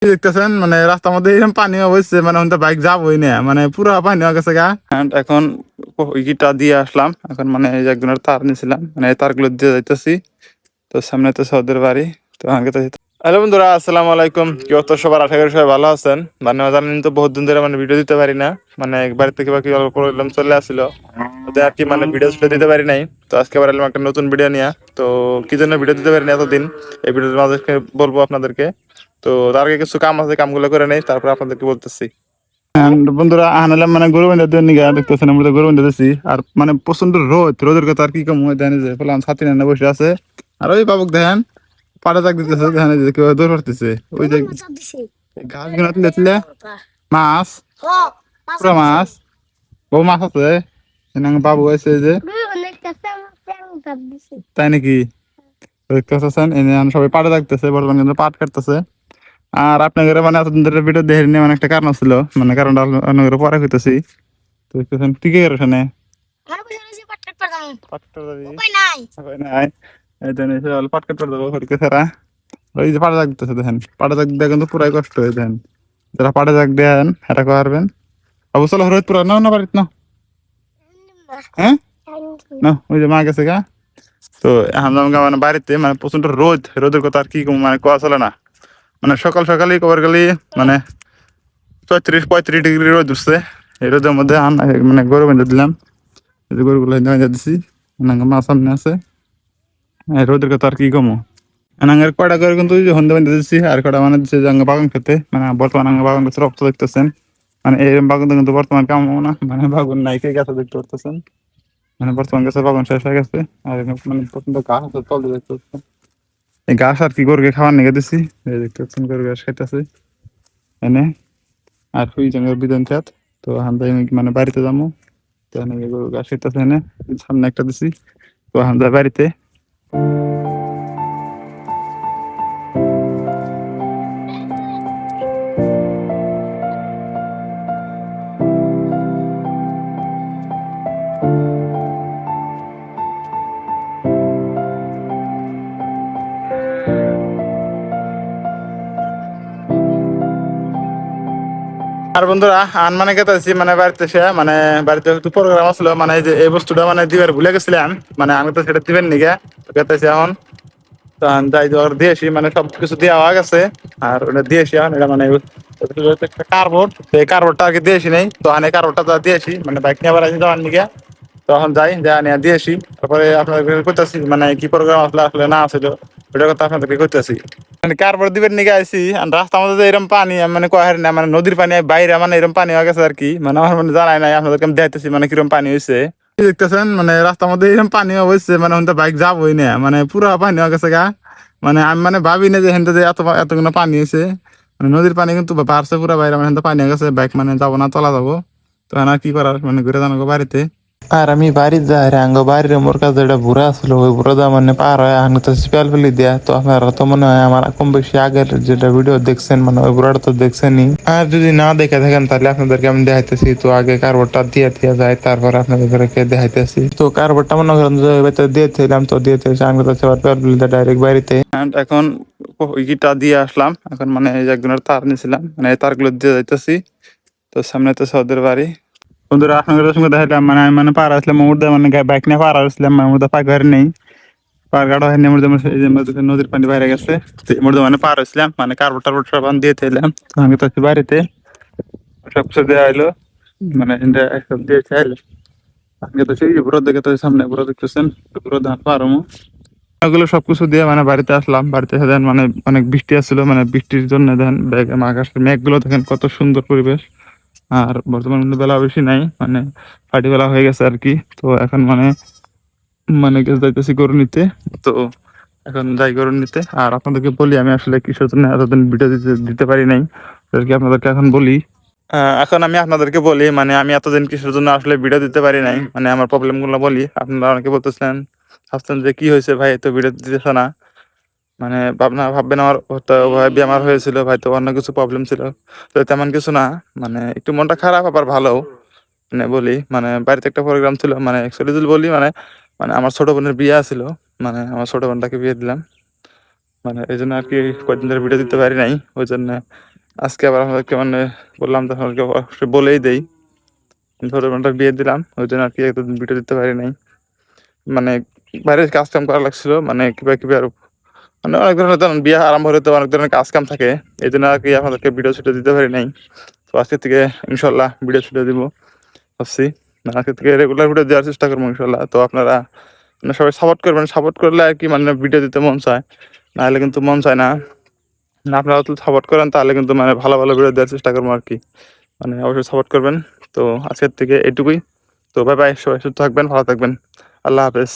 দেখতেছেন মানে রাস্তার মধ্যে এরকম পানি হয়েছে, মানে বাইক যাবই না, মানে পুরো পানি হয়ে গেছে গা। এখন ইটা দিয়ে আসলাম, এখন মানে একজনের তার নিয়েছিলাম, মানে তারগুলো দিয়ে যাইতেছি। তো সামনে তো সৌদের বাড়ি, তো আগে তো। হ্যালো বন্ধুরা, আসসালামু আলাইকুম। কি অবস্থা সবার? আশা করি সবাই ভালো আছেন। মানে জানেন তো বহুত দিন ধরে মানে ভিডিও দিতে পারি না, মানে বাড়ি থেকে বাকি অল্প প্রবলেম চলে আসছিল, আর কি মানে ভিডিও দিতে পারি নাই। তো আজকে আবার এলাম একটা নতুন ভিডিও নিয়ে। তো কি জন্য ভিডিও দিতে পারি না এতদিন, এই ভিডিওর মাঝে বলবো আপনাদেরকে। তো তার আগে কিছু কাম আছে, কামগুলো করে নেই, তারপর আপনাদেরকে বলতেছি। বন্ধুরা আনালাম মানে গরু বান্ধা দিয়ে নিগা দেখতেছেন, আমরা তো গরু বান্ধা দিচ্ছি। আর মানে প্রচন্ড রোদের কথা আর কি কম হয়, দেখেন যে ফলাম ছাতি না বসে আছে। আর ওই বাবুক দেখেন পাড়া জাগ দিতেছে, দেখেন যে কেউ দৌড় করতেছে। ওই যে ঘাস গুলো তুলে মাছ, পুরো মাছ, বউ মাছ আছে। বাবু আছে যে, তাই নাকি? দেখতেছেন সবাই পাড়া জাগতেছে, বর্তমান কিন্তু পাট কাটতেছে। আর আপনাদের মানে এতদিন ধরে ভিডিও দেখে নিয়ে মানে একটা কারণ ছিল, মানে কারণটা আপনাদের পরে হইতেছি। তো দেখতেছেন ঠিক আছে এখানে পাট কাট করে দেবো হরিকে ছাড়া। ওই যে পাড়া জাগ দিতেছে দেখেন, পাড়া জাগ দেওয়া কিন্তু পুরাই কষ্ট হয়ে দেন। যারা পাড়া জাগ দেন এটা করবেন অবশ্য হরত পুরা না বাড়িত না। হ্যাঁ না, ওই যে মা গেছে গা। তো এখন মানে বাড়িতে মানে প্রচন্ড রোদের কথা আর কি মানে কোয়া চলে না। মানে সকাল সকালই কবার গেলি মানে 34-35 ডিগ্রি রোদ উঠছে। এই রোদের মধ্যে মানে গরু বেঁধে দিলাম, গরুগুলো বেঁধে দিচ্ছি। মাছ সামনে আছে, রোদের কথা আর কি কমো। আঙ্গের কয়টা করে কিন্তু হন্দে বেঁধে দিচ্ছি, আর কটা মানে দিচ্ছে বাগান খেতে। মানে বর্তমান বাগান ক্ষেত্রে রক্ত দেখতেছেন, মানে এই বাগান কিন্তু বর্তমান কামো না, মানে বাগান নাই কে গাছে দেখতে পারতেছেন। মানে বর্তমান গাছে বাগান শেষ হয়ে গেছে। আর মানে প্রচন্ড গাছ আছে তল দিয়ে দেখতে পাচ্ছেন। এই ঘাস আর কি গরুকে খাওয়ার নিয়ে দিচ্ছি, এই দেখতে পাচ্ছেন গরু ঘাস খাইতেছে এনে। আর ওই জঙ্গল বিধান খেত। তো আমরা মানে বাড়িতে যাবো, তো গরু ঘাস খাইতেছে এনে, সামনে একটা দিছি। তো আমরা বাড়িতে আর বন্ধুরা মানে কেতেছি মানে বাড়িতে এসে, মানে বাড়িতে একটু প্রোগ্রাম আসলো, মানে এই যে এই বস্তুটা মানে দিবার ভুলে গেছিলাম, মানে আমি তো সেটা দিবেন নিগে কেতেছি এখন। তো যাই দিয়েছি, মানে সবকিছু দেওয়া হয়ে গেছে। আর ওটা দিয়েছি এখন, এটা মানে একটা কার্ডবোর্ড, এই কার্ডবোর্ডটা আগে দিয়েছি নেই, তো আমি কার্ডবোর্ডটা দিয়েছি মানে বাইক নিয়ে আবার আসি যাওয়ার নিগে। তখন যাই যা নিয়ে দিয়েছি, তারপরে আপনাদের করতেছি মানে কি প্রোগ্রাম আসলে আসলে না আসলে ওটার কথা আপনাদেরকে করতেছি। মানে কার্ডবোর্ড দিবেন নিগে আইসি, রাস্তার মধ্যে এরকম পানি মানে কয়ের না, মানে নদীর পানি বাইরে মানে এরকম পানি হয়ে গেছে আর কি। মানে আমার মানে জানাই নাই, আপনাদেরকে আমি দেখাইতেছি মানে কিরকম পানি হয়েছে। দেখতেছেন মানে রাস্তার মধ্যে এরকম পানি হয়েছে, মানে বাইক যাবই না, মানে পুরো পানি হয়ে গেছে গা। মানে আমি মানে ভাবি না যে হেনতে যে এতগুলো পানি হয়েছে। মানে নদীর পানি কিন্তু বাড়ছে পুরো বাইরে, মানে পানি হয়ে গেছে, বাইক মানে যাবো না, চলা যাবো। তো আর কি করার, মানে ঘুরে জানাবো বাড়িতে। আর আমি বাড়ির যাই আঙ্গ বাড়ির মোর কাছে যেটা বুড়া আসলো, ওই বুড়া মানে পার হয় আঙ্গ তো স্পেল ফেলি দেয়া। তো আপনারা তো মনে হয় আমার কম বেশি আগের যেটা ভিডিও দেখছেন, মানে ওই বুড়াটা তো দেখছেনই। আর যদি না দেখে থাকেন তাহলে আপনাদেরকে আমি দেখাইতেছি। তো আগে কার্ডবোর্ডটা দিয়ে যায়, তারপর আপনাদেরকে দেখাইতেছি। তো কার্ডবোর্ডটা মনে করেন যে দিয়েছিলাম, তো দিয়েছি আঙ্গ তো ডাইরেক্ট বাড়িতে। এখন ইটা দিয়ে আসলাম, এখন মানে একজনের তার নিয়েছিলাম, মানে তারগুলো দিয়ে যাইতেছি। তো সামনে তো সৌদের বাড়ি। বন্ধুরা আপনাদের সঙ্গে দেখাইলাম, মানে আমি মানে পার আসলাম মুহূর্তে, মানে বাইক নিয়ে পার আসলাম, মানে মুহূর্তে পাক ঘরে নেই, পার গাড়া হয়নি মুহূর্তে, নদীর পানি বাইরে গেছে। মুহূর্তে মানে পার আসলাম, মানে কার্বোর্ড টার্বোর্ড সব দিয়ে থাইলাম। আমি তো বাড়িতে সবকিছু দেওয়া হইলো, মানে সব দিয়ে চাইলো। আগে তো সেই ঘুরো দেখে তো সামনে ঘুরো দেখতেছেন, ঘুরো ধান পারমো এগুলো সবকিছু দিয়ে মানে বাড়িতে আসলাম। বাড়িতে এসে দেন মানে অনেক বৃষ্টি আসছিল, মানে বৃষ্টির জন্য দেন আকাশের মেঘগুলো দেখেন কত সুন্দর পরিবেশ। আর বর্তমানে বেলা বেশি নাই, মানে পার্টি বেলা হয়ে গেছে আর কি। তো এখন মানে মানে যাইতেছি গরু নিতে। তো এখন যাই গরু নিতে। আর আপনাদেরকে বলি আমি আসলে কিসের জন্য এতদিন ভিডিও দিতে পারি নাই, আপনাদেরকে এখন বলি। এখন আমি আপনাদেরকে বলি মানে আমি এতদিন কিসের জন্য আসলে ভিডিও দিতে পারি নাই, মানে আমার প্রবলেম গুলো বলি। আপনারা অনেকে বলতেছেন, ভাবছেন যে কি হয়েছে ভাই, তো ভিডিও দিতেছে না। মানে ভাববেন আমার হয়তো আমার হয়েছিল ভাই, তো অন্য কিছু প্রবলেম ছিল, তো তেমন কিছু না। মানে একটু মনটা খারাপ আবার ভালো, মানে বলি মানে বাড়িতে একটা প্রোগ্রাম ছিল, মানে অ্যাকচুয়ালি যদি বলি মানে মানে আমার ছোট বোনের বিয়ে ছিল, মানে আমার ছোট বোনটাকে বিয়ে দিলাম। মানে এই জন্য আর কি কয়েকদিন ধরে ভিডিও দিতে পারি নাই, ওই জন্য আজকে আবার আমাদেরকে মানে বললাম তখন অবশ্যই বলেই দেই, ছোট বোনটার বিয়ে দিলাম, ওই জন্য আর কি এতদিন ভিডিও দিতে পারি নাই। মানে বাইরে কাজ কাম করা লাগছিল, মানে কিবা আর মানে অনেক ধরনের ধরুন বিয়ে আরম্ভ হলে তো অনেক ধরনের কাজ কাম থাকে, এই জন্য আর কি আপনাদেরকে ভিডিও ছুটে দিতে পারি নাই। তো আজকে থেকে ইনশাল্লাহ ভিডিও ছুটে দিব ভাবছি, আজকে থেকে রেগুলার ভিডিও দেওয়ার চেষ্টা করবো ইনশাল্লাহ। তো আপনারা মানে সবাই সাপোর্ট করবেন, সাপোর্ট করলে আর কি মানে ভিডিও দিতে মন চায়, নাহলে কিন্তু মন চায় না। আপনারা যদি সাপোর্ট করেন তাহলে কিন্তু মানে ভালো ভালো ভিডিও দেওয়ার চেষ্টা করবো আর কি, মানে অবশ্যই সাপোর্ট করবেন। তো আজকের থেকে এইটুকুই। তো বাই বাই, সবাই সুস্থ থাকবেন, ভালো থাকবেন, আল্লাহ হাফেজ।